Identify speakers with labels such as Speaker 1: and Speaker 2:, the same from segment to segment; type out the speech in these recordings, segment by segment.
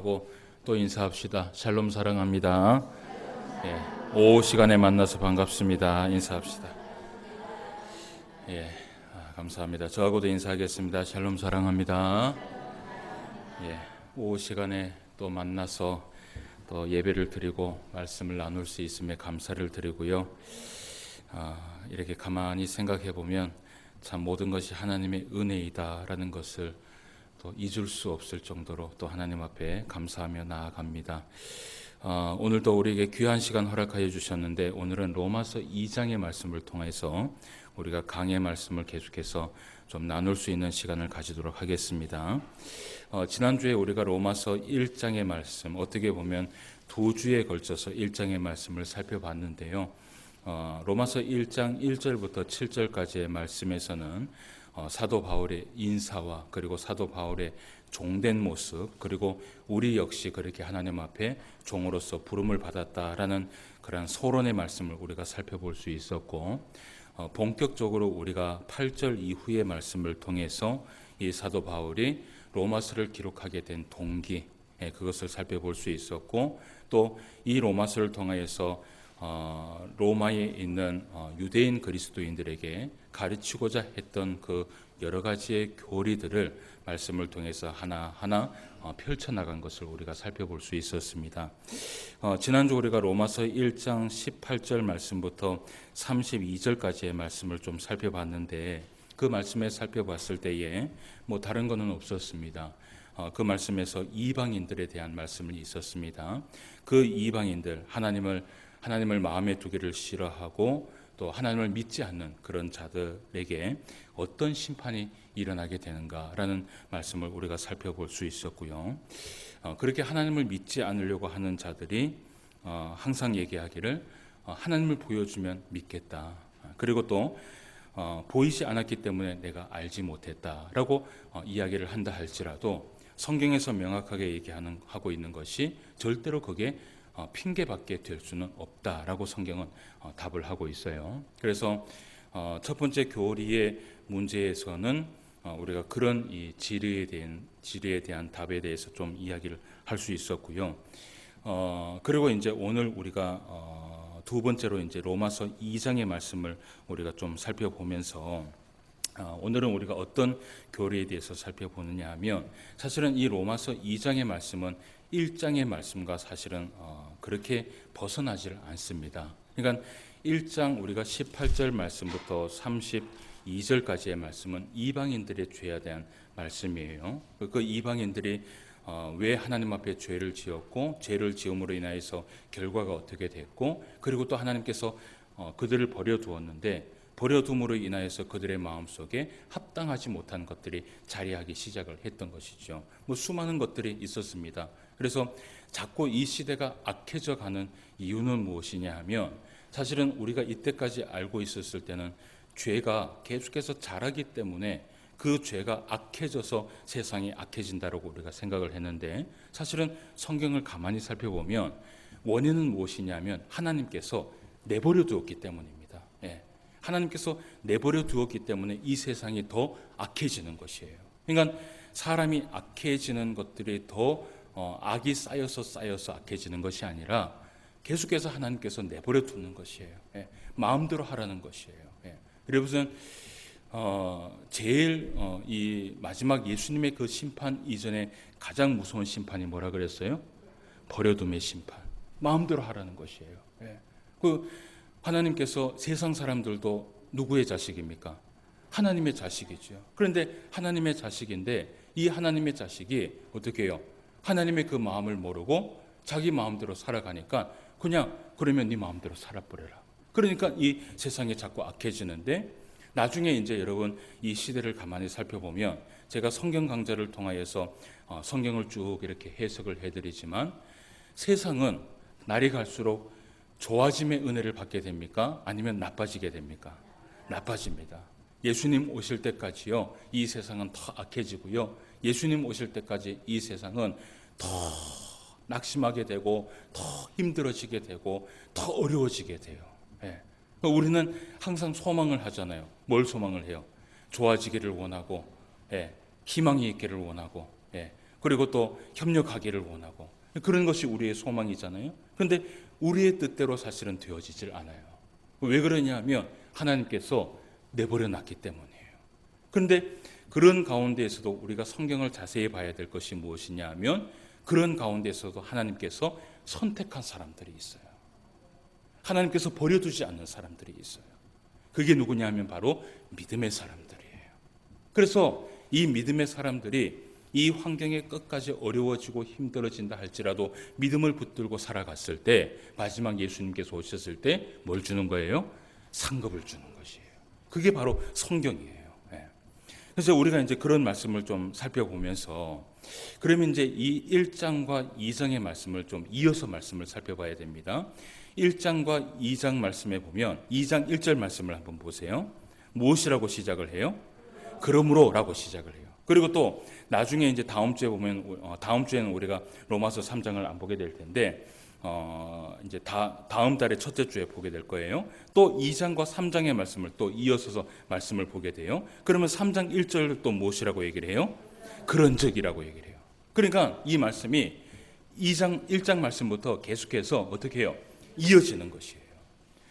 Speaker 1: 인사하고 또 인사합시다. 샬롬 사랑합니다. 예, 오후 시간에 만나서 반갑습니다. 인사합시다. 예, 감사합니다. 저하고도 인사하겠습니다. 샬롬 사랑합니다. 예, 오후 시간에 또 만나서 또 예배를 드리고 말씀을 나눌 수 있음에 감사를 드리고요. 이렇게 가만히 생각해 보면 참 모든 것이 하나님의 은혜이다라는 것을 또 잊을 수 없을 정도로 또 하나님 앞에 감사하며 나아갑니다. 오늘도 우리에게 귀한 시간 허락하여 주셨는데 오늘은 로마서 2장의 말씀을 통해서 우리가 강의 말씀을 계속해서 좀 나눌 수 있는 시간을 가지도록 하겠습니다. 지난주에 우리가 로마서 1장의 말씀, 어떻게 보면 두 주에 걸쳐서 1장의 말씀을 살펴봤는데요. 로마서 1장 1절부터 7절까지의 말씀에서는 사도 바울의 인사와 그리고 사도 바울의 종된 모습, 그리고 우리 역시 그렇게 하나님 앞에 종으로서 부름을 받았다라는 그런 서론의 말씀을 우리가 살펴볼 수 있었고, 본격적으로 우리가 8절 이후의 말씀을 통해서 이 사도 바울이 로마서를 기록하게 된 동기, 그것을 살펴볼 수 있었고, 또 이 로마서를 통하여서 로마에 있는 유대인 그리스도인들에게 가르치고자 했던 그 여러 가지의 교리들을 말씀을 통해서 하나하나 펼쳐나간 것을 우리가 살펴볼 수 있었습니다. 지난주 우리가 로마서 1장 18절 말씀부터 32절까지의 말씀을 좀 살펴봤는데, 그 말씀에 살펴봤을 때에 뭐 다른 거는 없었습니다. 그 말씀에서 이방인들에 대한 말씀이 있었습니다. 그 이방인들, 하나님을 마음에 두기를 싫어하고 또 하나님을 믿지 않는 그런 자들에게 어떤 심판이 일어나게 되는가라는 말씀을 우리가 살펴볼 수 있었고요. 그렇게 하나님을 믿지 않으려고 하는 자들이 항상 얘기하기를 하나님을 보여주면 믿겠다. 그리고 또 보이지 않았기 때문에 내가 알지 못했다라고 이야기를 한다 할지라도 성경에서 명확하게 얘기하고 있는 것이 절대로 그게 핑계받게 될 수는 없다라고 성경은 답을 하고 있어요. 그래서 첫 번째 교리의 문제에서는 우리가 그런 이 지리에 대한 답에 대해서 좀 이야기를 할 수 있었고요. 그리고 이제 오늘 우리가 두 번째로 이제 로마서 2장의 말씀을 우리가 좀 살펴보면서 오늘은 우리가 어떤 교리에 대해서 살펴보느냐 하면, 사실은 이 로마서 2장의 말씀은 1장의 말씀과 사실은 그렇게 벗어나질 않습니다. 그러니까 1장 우리가 18절 말씀부터 32절까지의 말씀은 이방인들의 죄에 대한 말씀이에요. 그 이방인들이 왜 하나님 앞에 죄를 지었고, 죄를 지음으로 인하여서 결과가 어떻게 됐고, 그리고 또 하나님께서 그들을 버려두었는데 버려둠으로 인하여서 그들의 마음속에 합당하지 못한 것들이 자리하기 시작을 했던 것이죠. 뭐 수많은 것들이 있었습니다. 그래서 자꾸 이 시대가 악해져 가는 이유는 무엇이냐 하면, 사실은 우리가 이때까지 알고 있었을 때는 죄가 계속해서 자라기 때문에 그 죄가 악해져서 세상이 악해진다고 우리가 생각을 했는데, 사실은 성경을 가만히 살펴보면 원인은 무엇이냐면 하나님께서 내버려 두었기 때문입니다. 하나님께서 내버려 두었기 때문에 이 세상이 더 악해지는 것이에요. 그러니까 사람이 악해지는 것들이 더 악이 쌓여서 악해지는 것이 아니라 계속해서 하나님께서 내버려 두는 것이에요. 마음대로 하라는 것이에요. 그래서 제일 이 마지막 예수님의 그 심판 이전에 가장 무서운 심판이 뭐라 그랬어요? 버려둠의 심판. 마음대로 하라는 것이에요. 하나님께서 세상 사람들도 누구의 자식입니까? 하나님의 자식이죠. 그런데 하나님의 자식인데 이 하나님의 자식이 어떻게 해요? 하나님의 그 마음을 모르고 자기 마음대로 살아가니까 그러면 네 마음대로 살아버려라. 그러니까 이 세상이 자꾸 악해지는데, 나중에 이제 여러분 이 시대를 가만히 살펴보면, 제가 성경 강좌를 통하여서 성경을 쭉 이렇게 해석을 해드리지만, 세상은 날이 갈수록 좋아짐의 은혜를 받게 됩니까? 아니면 나빠지게 됩니까? 나빠집니다. 예수님 오실 때까지요, 이 세상은 더 악해지고요. 예수님 오실 때까지 이 세상은 더 낙심하게 되고, 더 힘들어지게 되고, 더 어려워지게 돼요. 우리는 항상 소망을 하잖아요. 뭘 소망을 해요? 좋아지기를 원하고, 희망이 있기를 원하고, 그리고 또 협력하기를 원하고 그런 것이 우리의 소망이잖아요. 그런데 우리의 뜻대로 사실은 되어지질 않아요. 왜 그러냐면 하나님께서 내버려 놨기 때문이에요. 그런데 그런 가운데에서도 우리가 성경을 자세히 봐야 될 것이 무엇이냐 하면 그런 가운데에서도 하나님께서 선택한 사람들이 있어요. 하나님께서 버려두지 않는 사람들이 있어요. 그게 누구냐 하면 바로 믿음의 사람들이에요. 그래서 이 믿음의 사람들이 이 환경에 끝까지 어려워지고 힘들어진다 할지라도 믿음을 붙들고 살아갔을 때 마지막 예수님께서 오셨을 때 뭘 주는 거예요? 상급을 주는 것이에요. 그게 바로 성경이에요. 그래서 우리가 이제 그런 말씀을 좀 살펴보면서 그러면 이제 이 1장과 2장의 말씀을 좀 이어서 말씀을 살펴봐야 됩니다. 1장과 2장 말씀에 보면 2장 1절 말씀을 한번 보세요. 무엇이라고 시작을 해요? 그러므로라고 시작을 해요. 그리고 또 나중에 이제 다음 주에 보면 다음 주에는 우리가 로마서 3장을 안 보게 될 텐데 이제 다음 달에 첫째 주에 보게 될 거예요. 또 2장과 3장의 말씀을 또 이어서 말씀을 보게 돼요. 그러면 3장 1절 또 무엇이라고 얘기를 해요? 그런적이라고 얘기를 해요. 그러니까 이 말씀이 1장 말씀부터 계속해서 어떻게 해요? 이어지는 것이에요.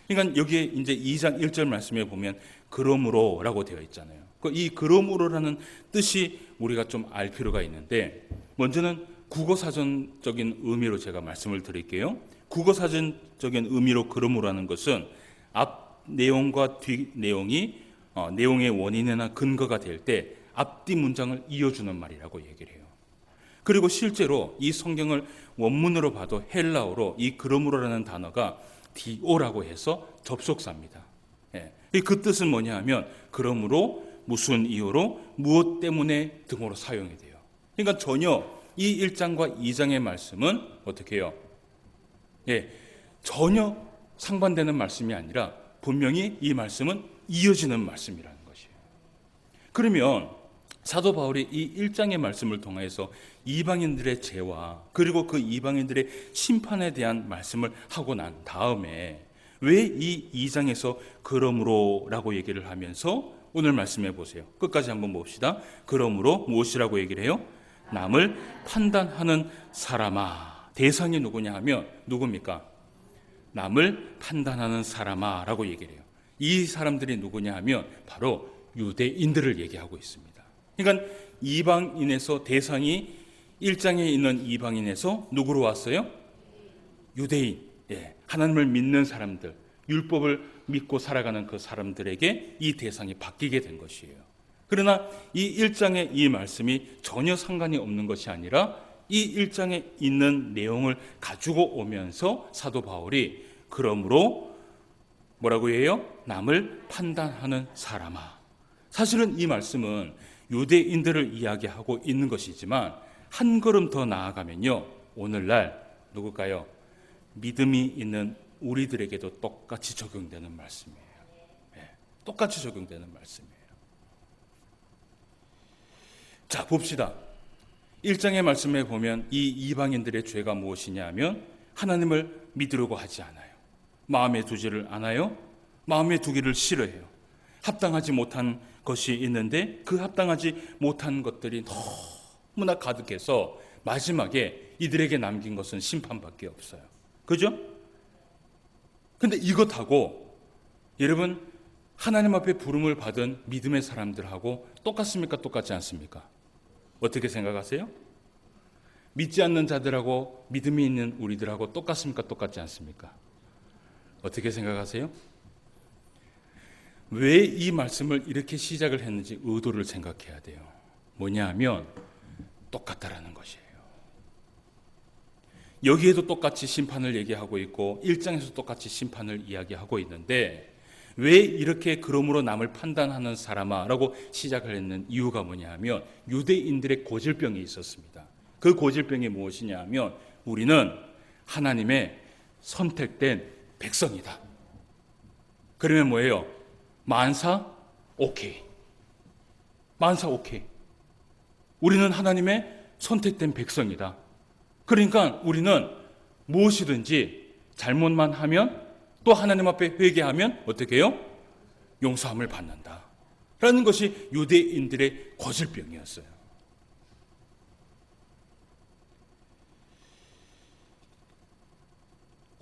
Speaker 1: 그러니까 여기에 이제 2장 1절 말씀에 보면 그러므로라고 되어 있잖아요. 이 그러므로라는 뜻이 우리가 좀 알 필요가 있는데 먼저는 국어사전적인 의미로 제가 말씀을 드릴게요. 국어사전적인 의미로 그러므로라는 것은 앞 내용과 뒷 내용이 내용의 원인이나 근거가 될 때 앞뒤 문장을 이어주는 말이라고 얘기를 해요. 그리고 실제로 이 성경을 원문으로 봐도 헬라어로 이 그러므로라는 단어가 디오라고 해서 접속사입니다. 그 뜻은 뭐냐 하면 그러므로 무슨 이유로 무엇 때문에 등으로 사용이 돼요. 그러니까 전혀 이 1장과 2장의 말씀은 어떻게 해요? 전혀 상반되는 말씀이 아니라 분명히 이 말씀은 이어지는 말씀이라는 것이에요. 그러면 사도 바울이 이 1장의 말씀을 통해서 이방인들의 죄와 그리고 그 이방인들의 심판에 대한 말씀을 하고 난 다음에 왜 이 2장에서 그러므로라고 얘기를 하면서 오늘 말씀해 보세요. 끝까지 한번 봅시다. 그러므로 무엇이라고 얘기를 해요? 남을 판단하는 사람아. 대상이 누구냐 하면 누굽니까? 남을 판단하는 사람아 라고 얘기를 해요. 이 사람들이 누구냐 하면 바로 유대인들을 얘기하고 있습니다. 그러니까 이방인에서 대상이 1장에 있는 이방인에서 누구로 왔어요? 유대인. 하나님을 믿는 사람들, 율법을 믿고 살아가는 그 사람들에게 이 대상이 바뀌게 된 것이에요. 그러나 이 1장의 이 말씀이 전혀 상관이 없는 것이 아니라 이 1장에 있는 내용을 가지고 오면서 사도 바울이 그러므로 뭐라고 해요? 남을 판단하는 사람아. 사실은 이 말씀은 유대인들을 이야기하고 있는 것이지만 한 걸음 더 나아가면요. 오늘날 누굴까요? 믿음이 있는 우리들에게도 똑같이 적용되는 말씀이에요. 똑같이 적용되는 말씀이에요. 자, 봅시다. 1장의 말씀에 보면 이 이방인들의 죄가 무엇이냐 하면 하나님을 믿으려고 하지 않아요. 마음에 두지를 않아요. 마음에 두기를 싫어해요. 합당하지 못한 것이 있는데 그 합당하지 못한 것들이 너무나 가득해서 마지막에 이들에게 남긴 것은 심판밖에 없어요. 그죠? 근데 이것하고 여러분 하나님 앞에 부름을 받은 믿음의 사람들하고 똑같습니까? 똑같지 않습니까? 어떻게 생각하세요? 믿지 않는 자들하고 믿음이 있는 우리들하고 똑같습니까? 똑같지 않습니까? 어떻게 생각하세요? 왜 이 말씀을 이렇게 시작을 했는지 의도를 생각해야 돼요. 뭐냐 하면 똑같다라는 것이에요. 여기에도 똑같이 심판을 얘기하고 있고 1장에서 똑같이 심판을 이야기하고 있는데 왜 이렇게 그러므로 남을 판단하는 사람아 라고 시작을 했는 이유가 뭐냐 하면 유대인들의 고질병이 있었습니다. 그 고질병이 무엇이냐 하면 우리는 하나님의 선택된 백성이다. 그러면 뭐예요? 만사 오케이. 만사 오케이. 우리는 하나님의 선택된 백성이다. 그러니까 우리는 무엇이든지 잘못만 하면 또 하나님 앞에 회개하면 어떻게 해요? 용서함을 받는다. 라는 것이 유대인들의 고질병이었어요.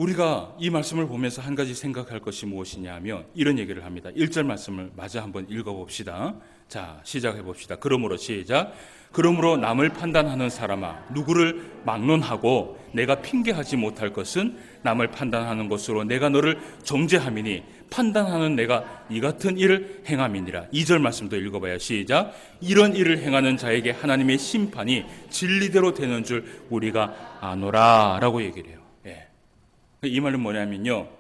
Speaker 1: 우리가 이 말씀을 보면서 한 가지 생각할 것이 무엇이냐 하면 이런 얘기를 합니다. 1절 말씀을 마저 한번 읽어봅시다. 자, 시작해 봅시다. 그러므로 시작. 그러므로 남을 판단하는 사람아, 누구를 막론하고 내가 핑계하지 못할 것은 남을 판단하는 것으로 내가 너를 정죄함이니 판단하는 내가 이 같은 일을 행함이니라. 2절 말씀도 읽어봐요. 시작. 이런 일을 행하는 자에게 하나님의 심판이 진리대로 되는 줄 우리가 아노라 라고 얘기를 해요. 이 말은 뭐냐면요,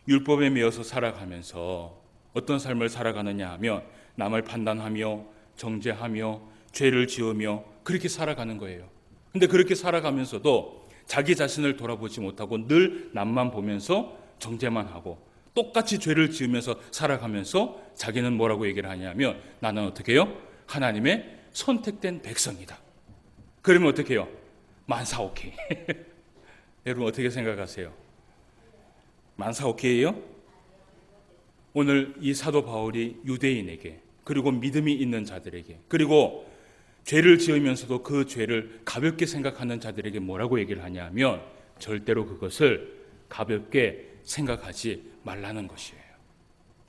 Speaker 1: 율법에 매여서 살아가면서 어떤 삶을 살아가느냐 하면 남을 판단하며 정죄하며 죄를 지으며 그렇게 살아가는 거예요. 근데 그렇게 살아가면서도 자기 자신을 돌아보지 못하고 늘 남만 보면서 정죄만 하고 똑같이 죄를 지으면서 살아가면서 자기는 뭐라고 얘기를 하냐면 나는 어떻게 해요? 하나님의 선택된 백성이다. 그러면 어떻게 해요? 만사오케이. 여러분 어떻게 생각하세요? 만사오케이예요? 오늘 이 사도 바울이 유대인에게 그리고 믿음이 있는 자들에게 그리고 죄를 지으면서도 그 죄를 가볍게 생각하는 자들에게 뭐라고 얘기를 하냐면 절대로 그것을 가볍게 생각하지 말라는 것이에요.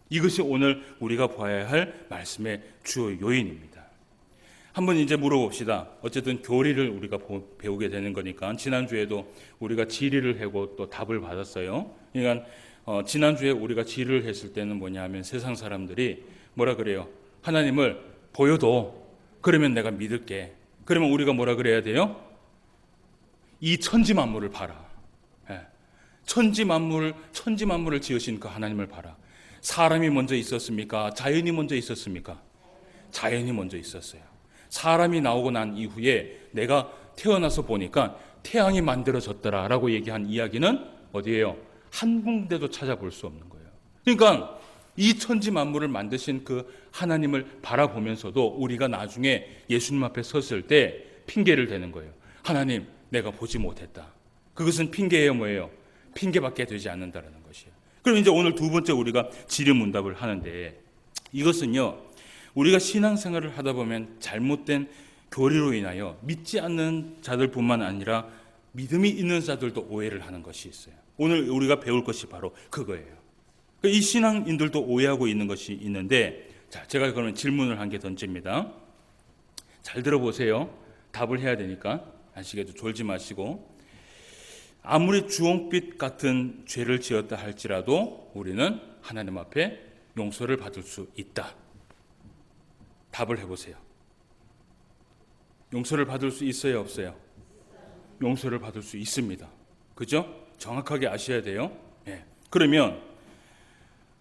Speaker 1: 이것이 오늘 우리가 봐야 할 말씀의 주요 요인입니다. 한번 이제 물어봅시다. 어쨌든 교리를 우리가 배우게 되는 거니까 지난주에도 우리가 질의를 하고 또 답을 받았어요. 그러니까 지난주에 우리가 질의를 했을 때는 뭐냐 하면 세상 사람들이 뭐라 그래요? 하나님을 보여도 그러면 내가 믿을게. 그러면 우리가 뭐라 그래야 돼요? 이 천지 만물을 봐라. 천지 만물을 지으신 그 하나님을 봐라. 사람이 먼저 있었습니까? 자연이 먼저 있었습니까? 자연이 먼저 있었어요. 사람이 나오고 난 이후에 내가 태어나서 보니까 태양이 만들어졌더라라고 얘기한 이야기는 어디예요? 한 군데도 찾아볼 수 없는 거예요. 그러니까 이 천지 만물을 만드신 그 하나님을 바라보면서도 우리가 나중에 예수님 앞에 섰을 때 핑계를 대는 거예요. 하나님, 내가 보지 못했다. 그것은 핑계예요, 뭐예요? 핑계밖에 되지 않는다라는 것이에요. 그럼 이제 오늘 두 번째 우리가 질의문답을 하는데 이것은요, 우리가 신앙생활을 하다 보면 잘못된 교리로 인하여 믿지 않는 자들뿐만 아니라 믿음이 있는 자들도 오해를 하는 것이 있어요. 오늘 우리가 배울 것이 바로 그거예요. 이 신앙인들도 오해하고 있는 것이 있는데, 자, 제가 그러면 질문을 한 개 던집니다. 잘 들어보세요. 답을 해야 되니까 아시겠죠? 졸지 마시고. 아무리 주홍빛 같은 죄를 지었다 할지라도 우리는 하나님 앞에 용서를 받을 수 있다. 답을 해보세요. 용서를 받을 수 있어요, 없어요? 용서를 받을 수 있습니다. 그죠? 정확하게 아셔야 돼요. 그러면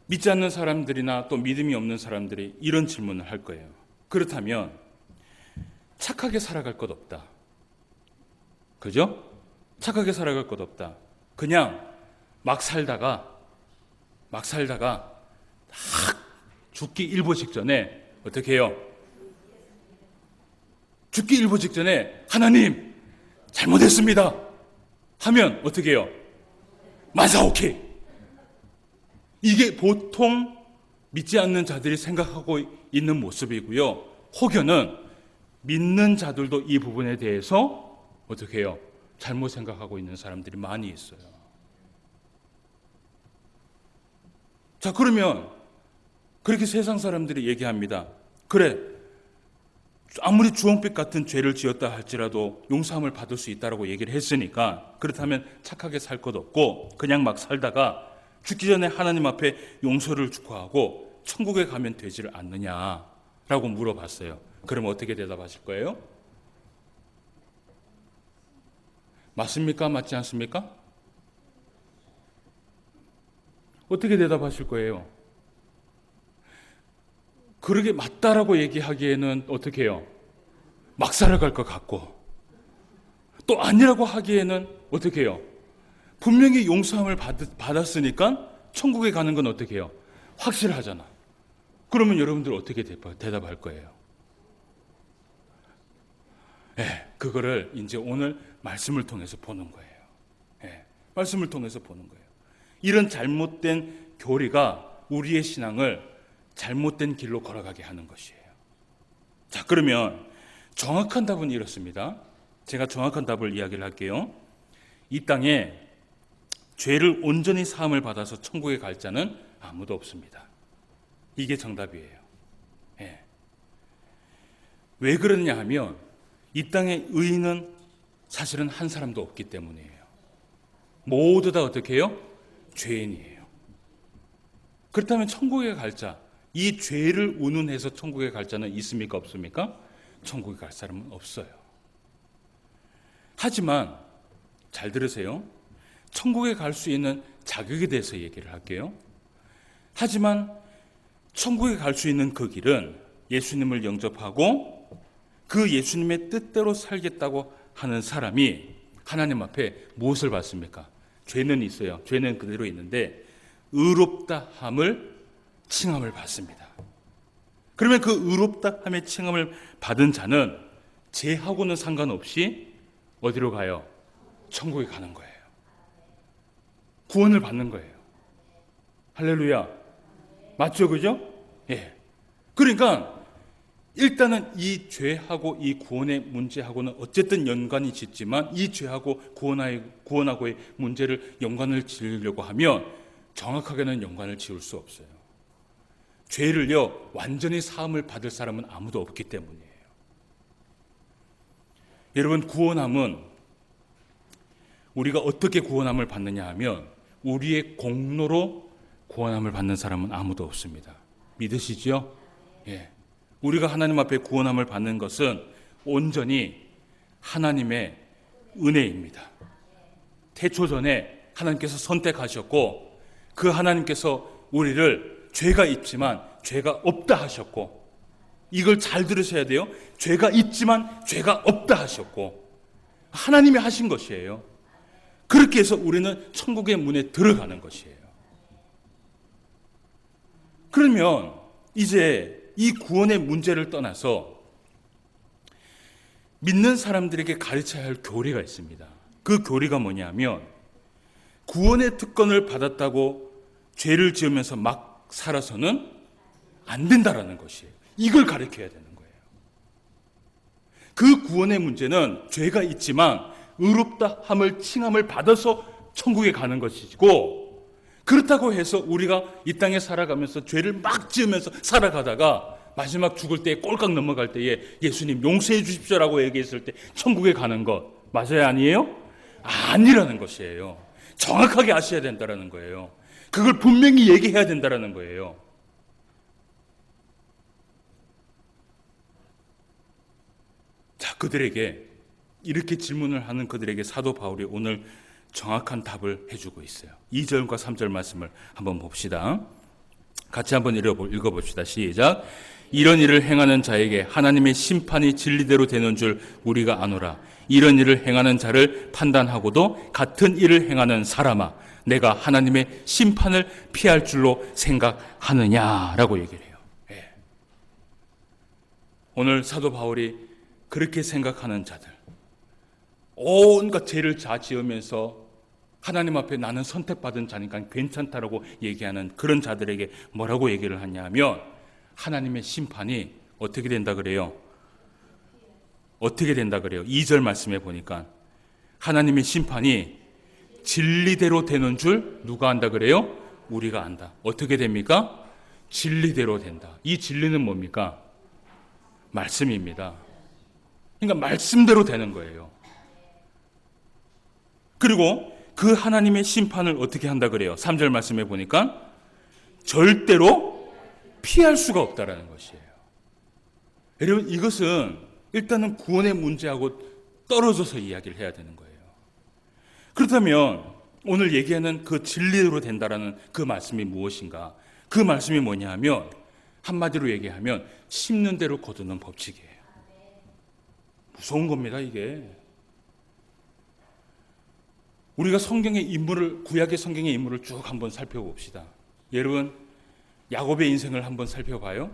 Speaker 1: 믿지 않는 사람들이나 또 믿음이 없는 사람들이 이런 질문을 할 거예요. 그렇다면 착하게 살아갈 것 없다. 그죠? 착하게 살아갈 것 없다. 그냥 막 살다가 죽기 일보 직전에 어떻게 해요? 죽기 일보 직전에 하나님 잘못했습니다 하면 어떻게 해요? 만사오케이. 이게 보통 믿지 않는 자들이 생각하고 있는 모습이고요. 혹여는 믿는 자들도 이 부분에 대해서 어떻게 해요? 잘못 생각하고 있는 사람들이 많이 있어요. 자, 그러면 그렇게 세상 사람들이 얘기합니다. 그래, 아무리 주홍빛 같은 죄를 지었다 할지라도 용서함을 받을 수 있다라고 얘기를 했으니까 그렇다면 착하게 살 것 없고 그냥 막 살다가 죽기 전에 하나님 앞에 용서를 구하고 천국에 가면 되지를 않느냐라고 물어봤어요. 그럼 어떻게 대답하실 거예요? 맞습니까? 맞지 않습니까? 어떻게 대답하실 거예요? 그러게 맞다라고 얘기하기에는 어떻게 해요? 막 살아갈 것 같고 또 아니라고 하기에는 어떻게 해요? 분명히 용서함을 받았으니까 천국에 가는 건 어떻게 해요? 확실하잖아. 그러면 여러분들 어떻게 대답할 거예요? 그거를 이제 오늘 말씀을 통해서 보는 거예요. 말씀을 통해서 보는 거예요. 이런 잘못된 교리가 우리의 신앙을 잘못된 길로 걸어가게 하는 것이에요. 자, 그러면 정확한 답은 이렇습니다. 제가 정확한 답을 이야기를 할게요. 이 땅에 죄를 온전히 사함을 받아서 천국에 갈 자는 아무도 없습니다. 이게 정답이에요. 예. 왜 그러냐 하면 이 땅에 의인은 사실은 한 사람도 없기 때문이에요. 모두 다 어떻게 해요? 죄인이에요. 그렇다면 천국에 갈 자, 이 죄를 운운해서 천국에 갈 자는 있습니까? 없습니까? 천국에 갈 사람은 없어요. 하지만 잘 들으세요. 천국에 갈 수 있는 자격에 대해서 얘기를 할게요. 하지만 천국에 갈 수 있는 그 길은 예수님을 영접하고 그 예수님의 뜻대로 살겠다고 하는 사람이 하나님 앞에 무엇을 받습니까? 죄는 있어요. 죄는 그대로 있는데 의롭다 함을 칭함을 받습니다. 그러면 그 의롭다 함의 칭함을 받은 자는 죄하고는 상관없이 어디로 가요? 천국에 가는 거예요. 구원을 받는 거예요. 할렐루야. 맞죠? 그죠? 예. 그러니까 일단은 이 죄하고 이 구원의 문제하고는 어쨌든 연관이 짙지만 이 죄하고 구원하고의 문제를 연관을 지으려고 하면 정확하게는 연관을 지을 수 없어요. 죄를요 완전히 사함을 받을 사람은 아무도 없기 때문이에요. 여러분, 구원함은 우리가 어떻게 구원함을 받느냐 하면 우리의 공로로 구원함을 받는 사람은 아무도 없습니다. 믿으시죠? 예. 우리가 하나님 앞에 구원함을 받는 것은 온전히 하나님의 은혜입니다. 태초전에 하나님께서 선택하셨고 그 하나님께서 우리를 죄가 있지만 죄가 없다 하셨고, 이걸 잘 들으셔야 돼요. 죄가 있지만 죄가 없다 하셨고 하나님이 하신 것이에요. 그렇게 해서 우리는 천국의 문에 들어가는 것이에요. 그러면 이제 이 구원의 문제를 떠나서 믿는 사람들에게 가르쳐야 할 교리가 있습니다. 그 교리가 뭐냐면 구원의 특권을 받았다고 죄를 지으면서 막 살아서는 안 된다라는 것이에요. 이걸 가르쳐야 되는 거예요. 그 구원의 문제는 죄가 있지만 의롭다 함을 칭함을 받아서 천국에 가는 것이고, 그렇다고 해서 우리가 이 땅에 살아가면서 죄를 막 지으면서 살아가다가 마지막 죽을 때에 꼴깍 넘어갈 때에 예수님 용서해 주십시오라고 얘기했을 때 천국에 가는 것 맞아요? 아니에요? 아니라는 것이에요. 정확하게 아셔야 된다는 거예요. 그걸 분명히 얘기해야 된다는 거예요. 자, 그들에게 이렇게 질문을 하는 그들에게 사도 바울이 오늘 정확한 답을 해주고 있어요. 2절과 3절 말씀을 한번 봅시다. 같이 한번 읽어봅시다. 시작. 이런 일을 행하는 자에게 하나님의 심판이 진리대로 되는 줄 우리가 아노라. 이런 일을 행하는 자를 판단하고도 같은 일을 행하는 사람아, 내가 하나님의 심판을 피할 줄로 생각하느냐라고 얘기를 해요. 예. 오늘 사도 바울이 그렇게 생각하는 자들, 온갖 죄를 다 지으면서 하나님 앞에 나는 선택받은 자니까 괜찮다라고 얘기하는 그런 자들에게 뭐라고 얘기를 하냐면 하나님의 심판이 어떻게 된다 그래요? 어떻게 된다 그래요? 2절 말씀에 보니까 하나님의 심판이 진리대로 되는 줄 누가 안다 그래요? 우리가 안다. 어떻게 됩니까? 진리대로 된다. 이 진리는 뭡니까? 말씀입니다. 그러니까 말씀대로 되는 거예요. 그리고 그 하나님의 심판을 어떻게 한다 그래요? 3절 말씀에 보니까 절대로 피할 수가 없다라는 것이에요. 여러분, 이것은 일단은 구원의 문제하고 떨어져서 이야기를 해야 되는 거예요. 그렇다면 오늘 얘기하는 그 진리로 된다라는 그 말씀이 무엇인가? 그 말씀이 뭐냐 하면 한마디로 얘기하면 심는 대로 거두는 법칙이에요. 무서운 겁니다, 이게. 우리가 성경의 인물을, 구약의 성경의 인물을 쭉 한번 살펴봅시다. 여러분, 야곱의 인생을 한번 살펴봐요.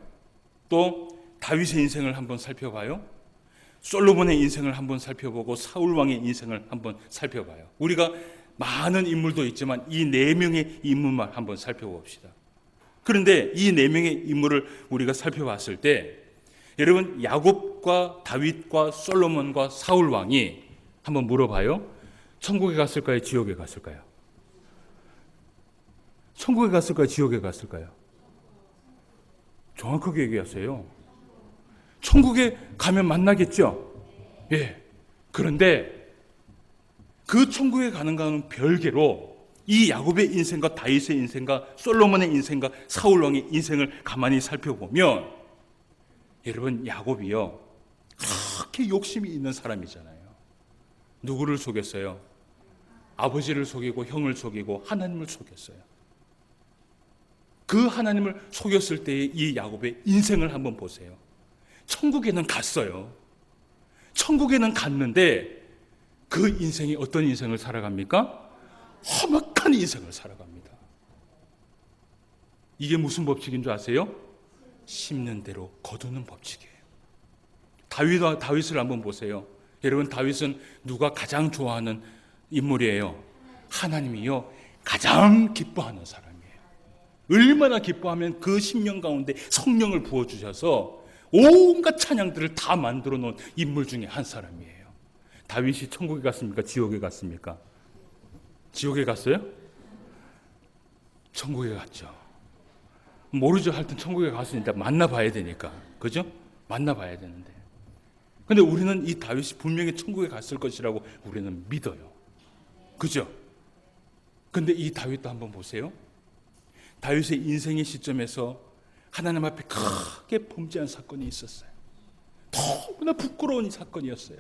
Speaker 1: 또 다윗의 인생을 한번 살펴봐요. 솔로몬의 인생을 한번 살펴보고 사울 왕의 인생을 한번 살펴봐요. 우리가 많은 인물도 있지만 이 네 명의 인물만 한번 살펴봅시다. 그런데 이 네 명의 인물을 우리가 살펴봤을 때 여러분, 야곱과 다윗과 솔로몬과 사울 왕이 한번 물어봐요. 천국에 갔을까요? 지옥에 갔을까요? 천국에 갔을까요? 지옥에 갔을까요? 정확하게 얘기하세요. 천국에 가면 만나겠죠? 예. 그런데 그 천국에 가는 것과는 별개로 이 야곱의 인생과 다윗의 인생과 솔로몬의 인생과 사울 왕의 인생을 가만히 살펴보면 여러분, 야곱이요, 그렇게 욕심이 있는 사람이잖아요. 누구를 속였어요? 아버지를 속이고 형을 속이고 하나님을 속였어요. 그 하나님을 속였을 때의 이 야곱의 인생을 한번 보세요. 천국에는 갔어요. 천국에는 갔는데 그 인생이 어떤 인생을 살아갑니까? 험악한 인생을 살아갑니다. 이게 무슨 법칙인 줄 아세요? 심는 대로 거두는 법칙이에요. 다윗을 한번 보세요. 여러분, 다윗은 누가 가장 좋아하는 인물이에요? 하나님이요, 가장 기뻐하는 사람이에요. 얼마나 기뻐하면 그 심령 가운데 성령을 부어주셔서 온갖 찬양들을 다 만들어 놓은 인물 중에 한 사람이에요. 다윗이 천국에 갔습니까? 지옥에 갔습니까? 지옥에 갔어요? 천국에 갔죠. 모르죠. 하여튼 천국에 갔으니까 만나봐야 되니까. 그죠? 만나봐야 되는데. 근데 우리는 이 다윗이 분명히 천국에 갔을 것이라고 우리는 믿어요. 그죠? 근데 이 다윗도 한번 보세요. 다윗의 인생의 시점에서 하나님 앞에 크게 범죄한 사건이 있었어요. 너무나 부끄러운 사건이었어요.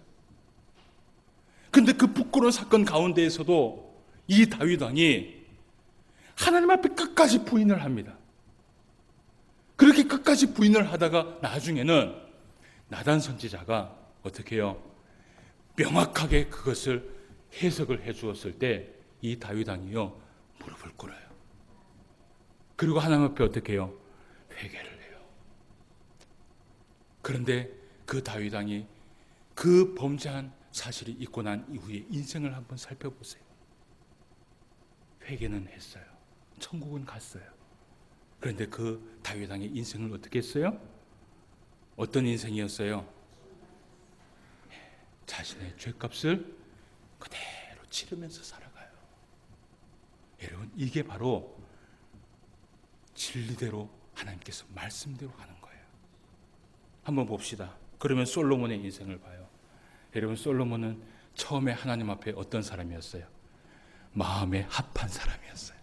Speaker 1: 근데 그 부끄러운 사건 가운데에서도 이 다윗 왕이 하나님 앞에 끝까지 부인을 합니다. 그렇게 끝까지 부인을 하다가 나중에는 나단 선지자가 어떻게 해요? 명확하게 그것을 해석을 해 주었을 때 이 다윗 왕이요, 무릎을 꿇어요. 그리고 하나님 앞에 어떻게 해요? 회개를 해요. 그런데 그 다윗 왕이 그 범죄한 사실이 있고 난 이후에 인생을 한번 살펴보세요. 회개는 했어요. 천국은 갔어요. 그런데 그 다윗 왕의 인생을 어떻게 했어요? 어떤 인생이었어요? 자신의 죄값을 그대로 치르면서 살아가요. 여러분, 이게 바로 진리대로 하나님께서 말씀대로 하는 거예요. 한번 봅시다. 그러면 솔로몬의 인생을 봐요. 여러분, 솔로몬은 처음에 하나님 앞에 어떤 사람이었어요? 마음에 합한 사람이었어요.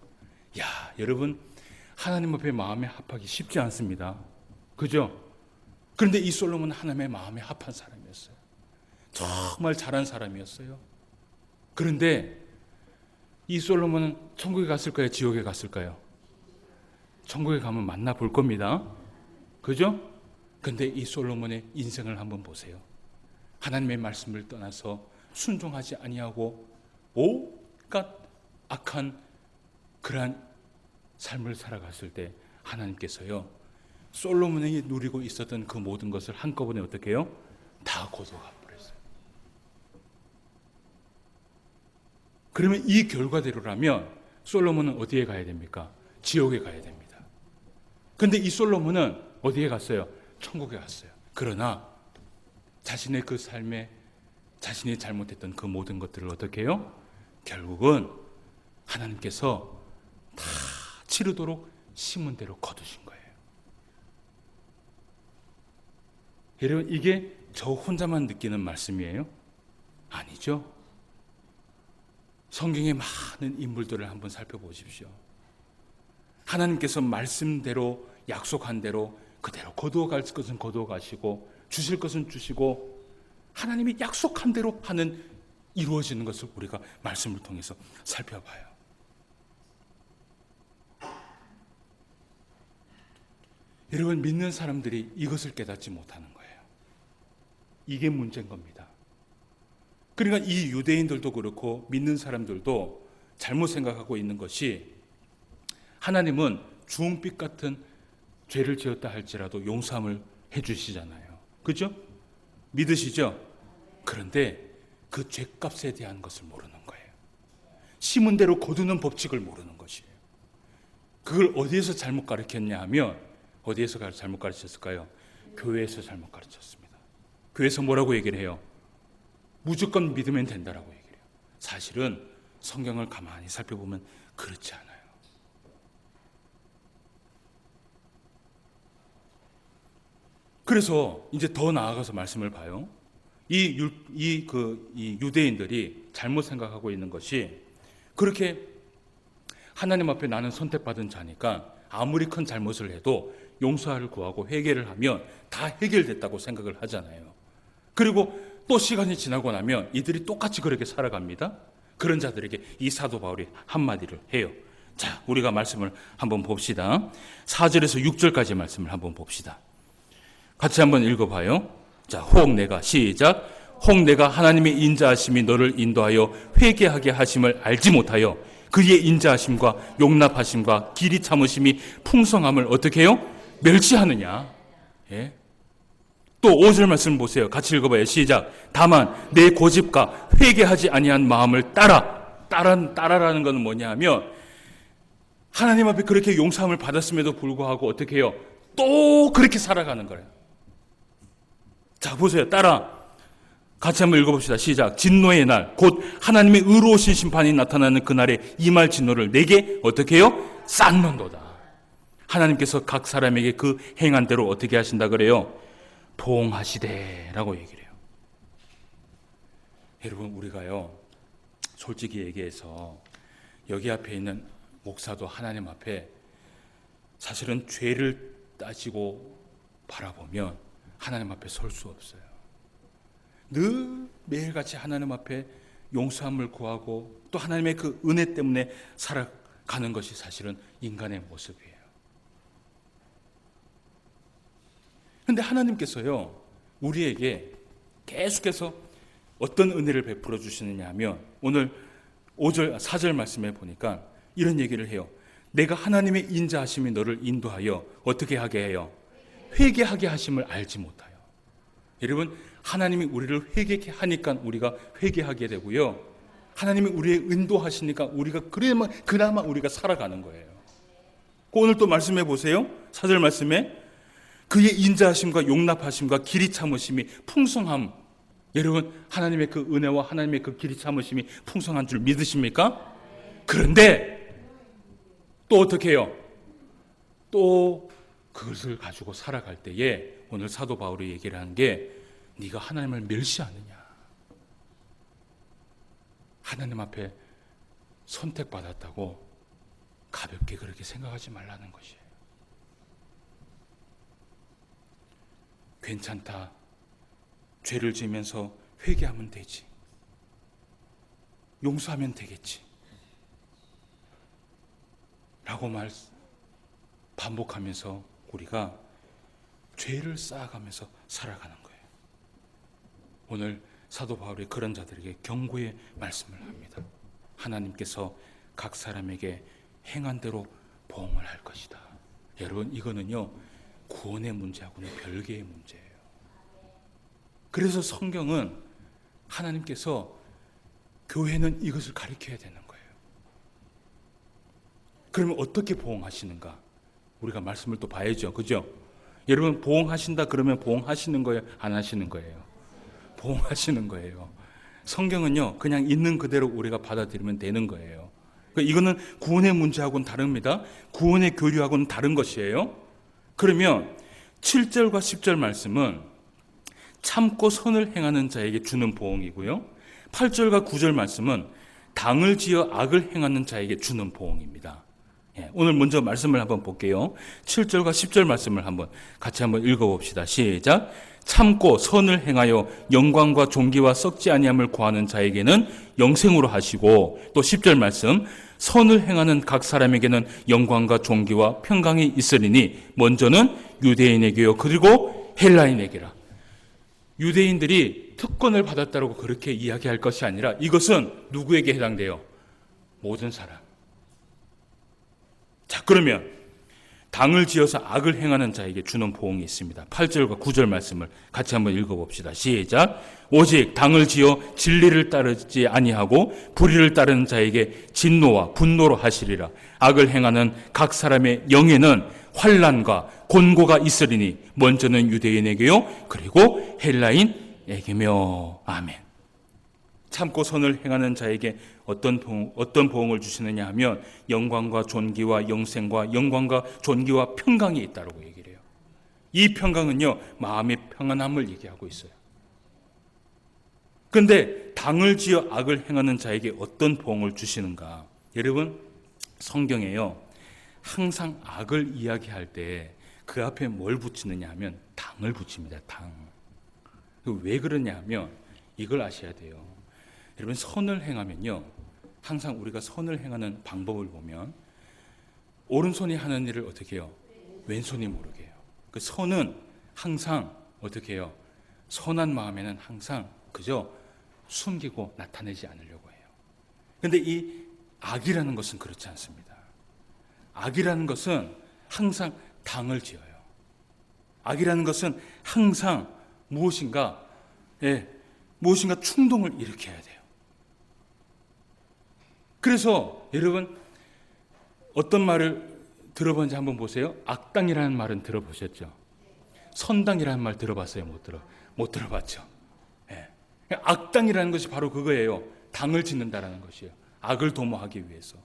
Speaker 1: 야, 여러분, 하나님 앞에 마음에 합하기 쉽지 않습니다. 그죠? 그런데 이 솔로몬은 하나님의 마음에 합한 사람이었어요. 정말 잘한 사람이었어요. 그런데 이 솔로몬은 천국에 갔을까요? 지옥에 갔을까요? 천국에 가면 만나볼 겁니다. 그죠? 근데 이 솔로몬의 인생을 한번 보세요. 하나님의 말씀을 떠나서 순종하지 아니하고 온갖 악한 그러한 삶을 살아갔을 때 하나님께서요, 솔로몬이 누리고 있었던 그 모든 것을 한꺼번에 어떻게 해요? 다 거둬가 버렸어요. 그러면 이 결과대로라면 솔로몬은 어디에 가야 됩니까? 지옥에 가야 됩니다. 근데 이 솔로몬은 어디에 갔어요? 천국에 갔어요. 그러나 자신의 그 삶에 자신이 잘못했던 그 모든 것들을 어떻게 해요? 결국은 하나님께서 다 치르도록 심은 대로 거두신 거예요. 여러분, 이게 저 혼자만 느끼는 말씀이에요? 아니죠. 성경의 많은 인물들을 한번 살펴보십시오. 하나님께서 말씀대로 약속한 대로 그대로 거두어갈 것은 거두어가시고 주실 것은 주시고 하나님이 약속한 대로 하는 이루어지는 것을 우리가 말씀을 통해서 살펴봐요. 여러분, 믿는 사람들이 이것을 깨닫지 못하는 거예요. 이게 문제인 겁니다. 그러니까 이 유대인들도 그렇고 믿는 사람들도 잘못 생각하고 있는 것이 하나님은 주홍빛 같은 죄를 지었다 할지라도 용서함을 해주시잖아요. 그죠? 믿으시죠? 그런데 그 죄값에 대한 것을 모르는 거예요. 심은 대로 거두는 법칙을 모르는 것이에요. 그걸 어디에서 잘못 가르쳤냐 하면 어디에서 잘못 가르쳤을까요? 교회에서 잘못 가르쳤습니다. 교회에서 뭐라고 얘기를 해요? 무조건 믿으면 된다라고 얘기를 해요. 사실은 성경을 가만히 살펴보면 그렇지 않아요. 그래서 이제 더 나아가서 말씀을 봐요. 이 유대인들이 잘못 생각하고 있는 것이, 그렇게 하나님 앞에 나는 선택받은 자니까 아무리 큰 잘못을 해도 용서를 구하고 회개를 하면 다 해결됐다고 생각을 하잖아요. 그리고 또 시간이 지나고 나면 이들이 똑같이 그렇게 살아갑니다. 그런 자들에게 이 사도 바울이 한마디를 해요. 자, 우리가 말씀을 한번 봅시다. 4절에서 6절까지 말씀을 한번 봅시다. 같이 한번 읽어봐요. 자, 혹 내가, 시작. 혹 내가 하나님의 인자하심이 너를 인도하여 회개하게 하심을 알지 못하여 그의 인자하심과 용납하심과 길이 참으심이 풍성함을 어떻게 해요? 멸시하느냐. 예? 또 5절 말씀 보세요. 같이 읽어봐요. 시작. 다만 내 고집과 회개하지 아니한 마음을 따라라는 것은 뭐냐 하면, 하나님 앞에 그렇게 용서함을 받았음에도 불구하고 어떻게 해요? 또 그렇게 살아가는 거예요. 자, 보세요. 따라 같이 한번 읽어봅시다. 시작. 진노의 날, 곧 하나님의 의로우신 심판이 나타나는 그날에 임할 진노를 내게 어떻게 해요? 쌓는도다. 하나님께서 각 사람에게 그 행한 대로 어떻게 하신다 그래요? 보응하시되 라고 얘기를 해요. 여러분, 우리가요, 솔직히 얘기해서 여기 앞에 있는 목사도 하나님 앞에 사실은 죄를 따지고 바라보면 하나님 앞에 설 수 없어요. 늘 매일같이 하나님 앞에 용서함을 구하고 또 하나님의 그 은혜 때문에 살아가는 것이 사실은 인간의 모습이에요. 그런데 하나님께서요, 우리에게 계속해서 어떤 은혜를 베풀어 주시느냐 하면, 오늘 5절, 4절 말씀에 보니까 이런 얘기를 해요. 내가 하나님의 인자하심이 너를 인도하여 어떻게 하게 해요? 회개하게 하심을 알지 못하여. 여러분, 하나님이 우리를 회개케 하니까 우리가 회개하게 되고요, 하나님이 우리의 인도하시니까 우리가 그나마 우리가 살아가는 거예요. 오늘 또 말씀해 보세요. 4절 말씀에 그의 인자하심과 용납하심과 길이 참으심이 풍성함. 여러분, 하나님의 그 은혜와 하나님의 그 길이 참으심이 풍성한 줄 믿으십니까? 그런데 또 어떻게 해요? 또 그것을 가지고 살아갈 때에 오늘 사도 바울이 얘기를 한 게, 네가 하나님을 멸시하느냐, 하나님 앞에 선택받았다고 가볍게 그렇게 생각하지 말라는 것이에요. 괜찮다, 죄를 지으면서 회개하면 되지, 용서하면 되겠지 라고 반복하면서 우리가 죄를 쌓아가면서 살아가는 거예요. 오늘 사도 바울이 그런 자들에게 경고의 말씀을 합니다. 하나님께서 각 사람에게 행한 대로 보응을 할 것이다. 여러분, 이거는요, 구원의 문제하고는 별개의 문제예요. 그래서 성경은, 하나님께서 교회는 이것을 가르쳐야 되는 거예요. 그러면 어떻게 보응하시는가? 우리가 말씀을 또 봐야죠. 그죠? 여러분, 보응하신다 그러면 보응하시는 거예요? 안 하시는 거예요? 보응하시는 거예요. 성경은요, 그냥 있는 그대로 우리가 받아들이면 되는 거예요. 이거는 구원의 문제하고는 다릅니다. 구원의 교리하고는 다른 것이에요. 그러면 7절과 10절 말씀은 참고 선을 행하는 자에게 주는 보응이고요, 8절과 9절 말씀은 당을 지어 악을 행하는 자에게 주는 보응입니다. 오늘 먼저 말씀을 한번 볼게요. 7절과 10절 말씀을 같이 한번 읽어봅시다. 시작. 참고 선을 행하여 영광과 존귀와 썩지 아니함을 구하는 자에게는 영생으로 하시고, 또 10절 말씀, 선을 행하는 각 사람에게는 영광과 존귀와 평강이 있으리니 먼저는 유대인에게요 그리고 헬라인에게라. 유대인들이 특권을 받았다고 그렇게 이야기할 것이 아니라, 이것은 누구에게 해당돼요? 모든 사람. 자, 그러면 당을 지어서 악을 행하는 자에게 주는 보응이 있습니다. 8절과 9절 말씀을 같이 한번 읽어봅시다. 시작. 오직 당을 지어 진리를 따르지 아니하고 불의를 따르는 자에게 진노와 분노로 하시리라. 악을 행하는 각 사람의 영에는 환난과 곤고가 있으리니 먼저는 유대인에게요 그리고 헬라인에게며. 아멘. 참고 선을 행하는 자에게 어떤 보응을 주시느냐 하면, 영광과 존귀와 영생과 영광과 존귀와 평강이 있다고 얘기를 해요. 이 평강은요, 마음의 평안함을 얘기하고 있어요. 그런데 당을 지어 악을 행하는 자에게 어떤 보응을 주시는가? 여러분, 성경에요, 항상 악을 이야기할 때 그 앞에 뭘 붙이느냐 하면 당을 붙입니다. 당. 왜 그러냐 하면 이걸 아셔야 돼요. 여러분, 선을 행하면요, 항상 우리가 선을 행하는 방법을 보면 오른손이 하는 일을 어떻게 해요? 왼손이 모르게 해요. 그 선은 항상 어떻게 해요? 선한 마음에는 항상 그저 숨기고 나타내지 않으려고 해요. 그런데 이 악이라는 것은 그렇지 않습니다. 악이라는 것은 항상 당을 지어요. 악이라는 것은 항상 무엇인가 충동을 일으켜야 돼요. 그래서 여러분, 어떤 말을 들어본지 한번 보세요. 악당이라는 말은 들어보셨죠? 선당이라는 말 들어봤어요? 못 들어봤죠? 예. 악당이라는 것이 바로 그거예요. 당을 짓는다라는 것이에요. 악을 도모하기 위해서.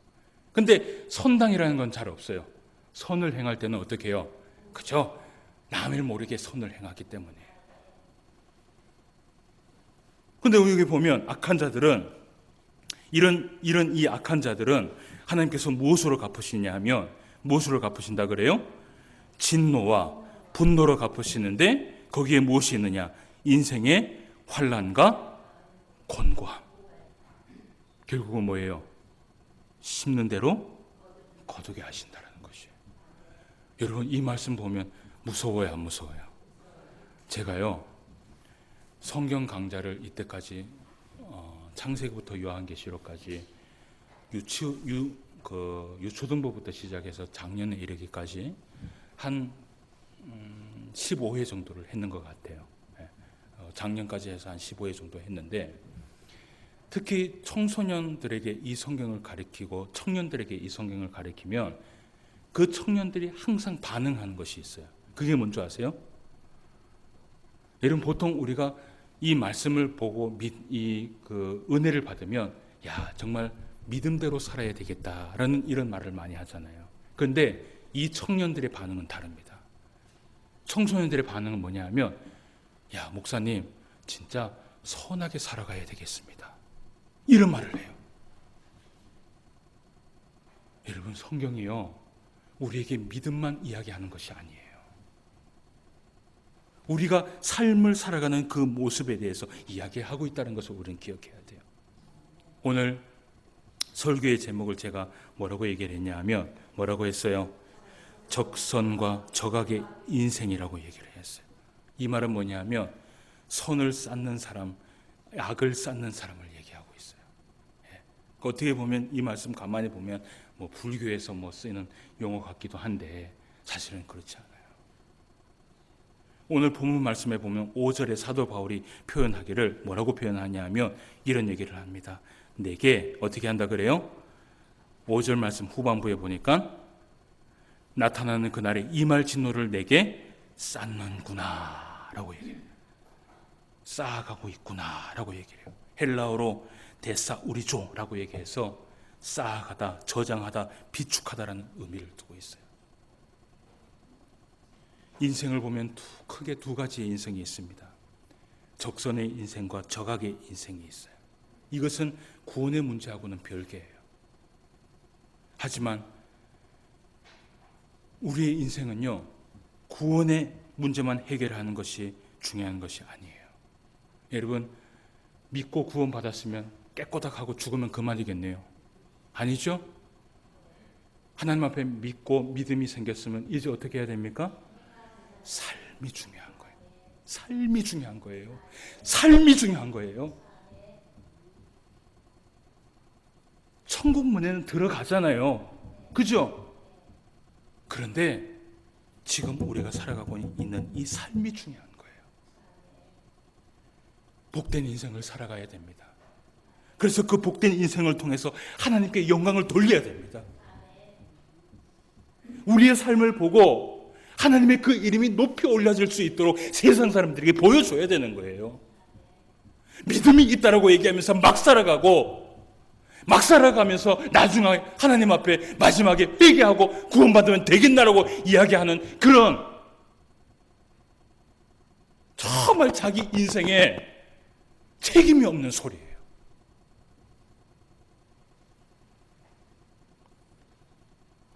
Speaker 1: 근데 선당이라는 건 잘 없어요. 선을 행할 때는 어떻게 해요? 그죠? 남을 모르게 선을 행하기 때문에. 근데 여기 보면 악한 자들은 이런 이 악한 자들은 하나님께서 무엇으로 갚으시냐 하면 무엇으로 갚으신다 그래요? 진노와 분노로 갚으시는데 거기에 무엇이 있느냐? 인생의 환난과 곤고함. 결국은 뭐예요? 심는 대로 거두게 하신다는 것이에요. 여러분, 이 말씀 보면 무서워요, 안 무서워요? 제가요, 성경 강좌를 이때까지 창세기부터 요한계시록까지 유초등부부터 시작해서 작년에 이르기까지 한 15회 정도를 했는 것 같아요. 작년까지 해서 한 15회 정도 했는데, 특히 청소년들에게 이 성경을 가르치고 청년들에게 이 성경을 가르치면 그 청년들이 항상 반응하는 것이 있어요. 그게 뭔지 아세요? 여러분, 보통 우리가 이 말씀을 보고 그 은혜를 받으면 야, 정말 믿음대로 살아야 되겠다라는 이런 말을 많이 하잖아요. 그런데 이 청년들의 반응은 다릅니다. 청소년들의 반응은 뭐냐 하면, 야, 목사님 진짜 선하게 살아가야 되겠습니다, 이런 말을 해요. 여러분, 성경이요, 우리에게 믿음만 이야기하는 것이 아니에요. 우리가 삶을 살아가는 그 모습에 대해서 이야기하고 있다는 것을 우리는 기억해야 돼요. 오늘 설교의 제목을 제가 뭐라고 얘기를 했냐 하면 뭐라고 했어요? 적선과 적악의 인생이라고 얘기를 했어요. 이 말은 뭐냐 하면 선을 쌓는 사람, 악을 쌓는 사람을 얘기하고 있어요. 어떻게 보면 이 말씀 가만히 보면 뭐 불교에서 쓰이는 용어 같기도 한데 사실은 그렇지 않아요. 오늘 본문 말씀에 보면 5절에 사도 바울이 표현하기를 뭐라고 표현하냐 하면 이런 얘기를 합니다. 내게 어떻게 한다 그래요? 5절 말씀 후반부에 보니까 나타나는 그날에 임할 진노를 내게 쌓는구나 라고 얘기해요. 쌓아가고 있구나 라고 얘기해요. 헬라어로 데사우리조 라고 얘기해서 쌓아가다, 저장하다, 비축하다라는 의미를 두고 있어요. 인생을 보면 크게 두 가지의 인생이 있습니다. 적선의 인생과 적악의 인생이 있어요. 이것은 구원의 문제하고는 별개예요. 하지만 우리의 인생은요, 구원의 문제만 해결하는 것이 중요한 것이 아니에요. 여러분, 믿고 구원 받았으면 깨꼬닥하고 죽으면 그만이겠네요. 아니죠? 하나님 앞에 믿고 믿음이 생겼으면 이제 어떻게 해야 됩니까? 삶이 중요한 거예요. 삶이 중요한 거예요. 삶이 중요한 거예요. 천국 문에는 들어가잖아요. 그죠? 그런데 지금 우리가 살아가고 있는 이 삶이 중요한 거예요. 복된 인생을 살아가야 됩니다. 그래서 그 복된 인생을 통해서 하나님께 영광을 돌려야 됩니다. 우리의 삶을 보고 하나님의 그 이름이 높이 올려질 수 있도록 세상 사람들에게 보여줘야 되는 거예요. 믿음이 있다라고 얘기하면서 막 살아가면서 나중에 하나님 앞에 마지막에 회개하고 구원받으면 되겠나라고 이야기하는 그런 정말 자기 인생에 책임이 없는 소리예요.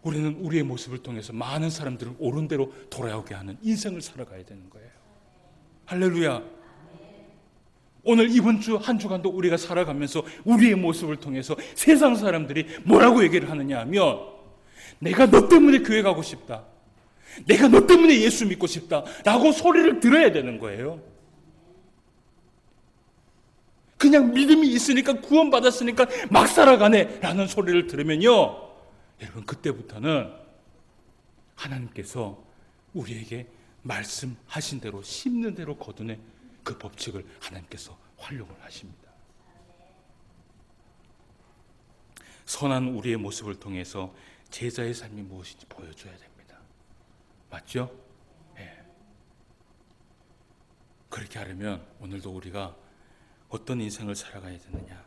Speaker 1: 우리는 우리의 모습을 통해서 많은 사람들을 옳은 대로 돌아오게 하는 인생을 살아가야 되는 거예요. 할렐루야. 오늘 이번 주 한 주간도 우리가 살아가면서 우리의 모습을 통해서 세상 사람들이 뭐라고 얘기를 하느냐 하면, 내가 너 때문에 교회 가고 싶다, 내가 너 때문에 예수 믿고 싶다 라고 소리를 들어야 되는 거예요. 그냥 믿음이 있으니까, 구원받았으니까 막 살아가네 라는 소리를 들으면요, 여러분, 그때부터는 하나님께서 우리에게 말씀하신 대로, 심는 대로 거두는 그 법칙을 하나님께서 활용을 하십니다. 선한 우리의 모습을 통해서 제자의 삶이 무엇인지 보여줘야 됩니다. 맞죠? 네. 그렇게 하려면 오늘도 우리가 어떤 인생을 살아가야 되느냐?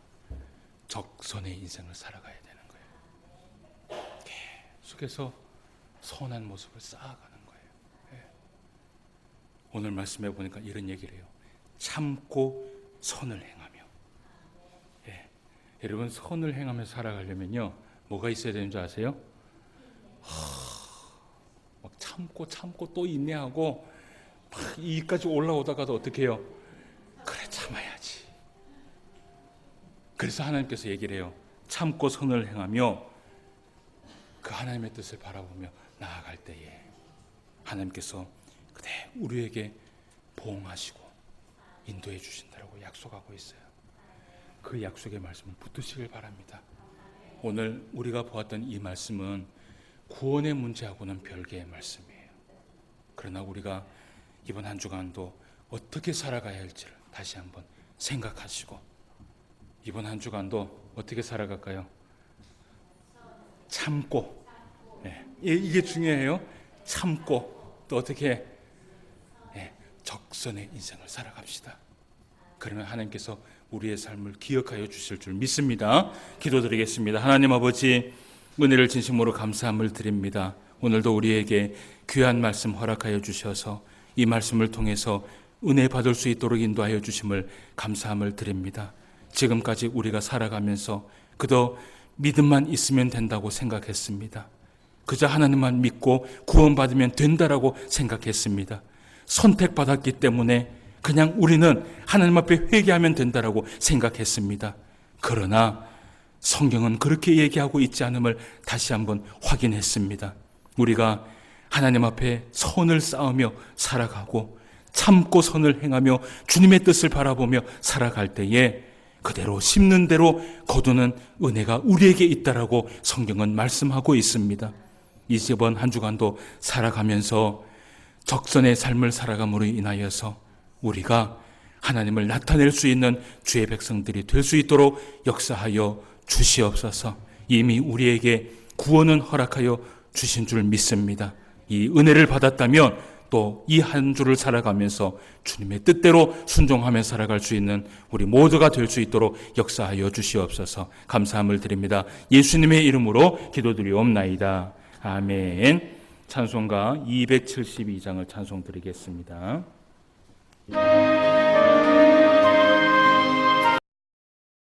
Speaker 1: 적선의 인생을 살아가야 되는 거예요. 계속해서 선한 모습을 쌓아가는 거예요. 네. 오늘 말씀해 보니까 이런 얘기를 해요. 참고 선을 행하며. 예. 여러분, 선을 행하며 살아가려면요, 뭐가 있어야 되는 줄 아세요? 막 참고 또 인내하고 막 이까지 올라오다가도 어떻게 해요? 그래, 참아야지. 그래서 하나님께서 얘기를 해요. 참고 선을 행하며 그 하나님의 뜻을 바라보며 나아갈 때에 하나님께서 그대 우리에게 보응하시고 인도해 주신다라고 약속하고 있어요. 그 약속의 말씀을 붙드시길 바랍니다. 오늘 우리가 보았던 이 말씀은 구원의 문제하고는 별개의 말씀이에요. 그러나 우리가 이번 한 주간도 어떻게 살아가야 할지를 다시 한번 생각하시고, 이번 한 주간도 어떻게 살아갈까요? 참고. 네. 이게 중요해요. 참고 또 어떻게 적선의 인생을 살아갑시다. 그러면 하나님께서 우리의 삶을 기억하여 주실 줄 믿습니다. 기도드리겠습니다. 하나님 아버지, 은혜를 진심으로 감사함을 드립니다. 오늘도 우리에게 귀한 말씀 허락하여 주셔서 이 말씀을 통해서 은혜 받을 수 있도록 인도하여 주심을 감사함을 드립니다. 지금까지 우리가 살아가면서 그저 믿음만 있으면 된다고 생각했습니다. 그저 하나님만 믿고 구원받으면 된다라고 생각했습니다. 선택받았기 때문에 그냥 우리는 하나님 앞에 회개하면 된다라고 생각했습니다. 그러나 성경은 그렇게 얘기하고 있지 않음을 다시 한번 확인했습니다. 우리가 하나님 앞에 선을 쌓으며 살아가고 참고 선을 행하며 주님의 뜻을 바라보며 살아갈 때에 그대로 심는 대로 거두는 은혜가 우리에게 있다라고 성경은 말씀하고 있습니다. 이번 한 주간도 살아가면서 적선의 삶을 살아감으로 인하여서 우리가 하나님을 나타낼 수 있는 주의 백성들이 될 수 있도록 역사하여 주시옵소서. 이미 우리에게 구원은 허락하여 주신 줄 믿습니다. 이 은혜를 받았다면 또 이 한 주를 살아가면서 주님의 뜻대로 순종하며 살아갈 수 있는 우리 모두가 될 수 있도록 역사하여 주시옵소서. 감사함을 드립니다. 예수님의 이름으로 기도드리옵나이다. 아멘. 찬송가 272장을 찬송드리겠습니다.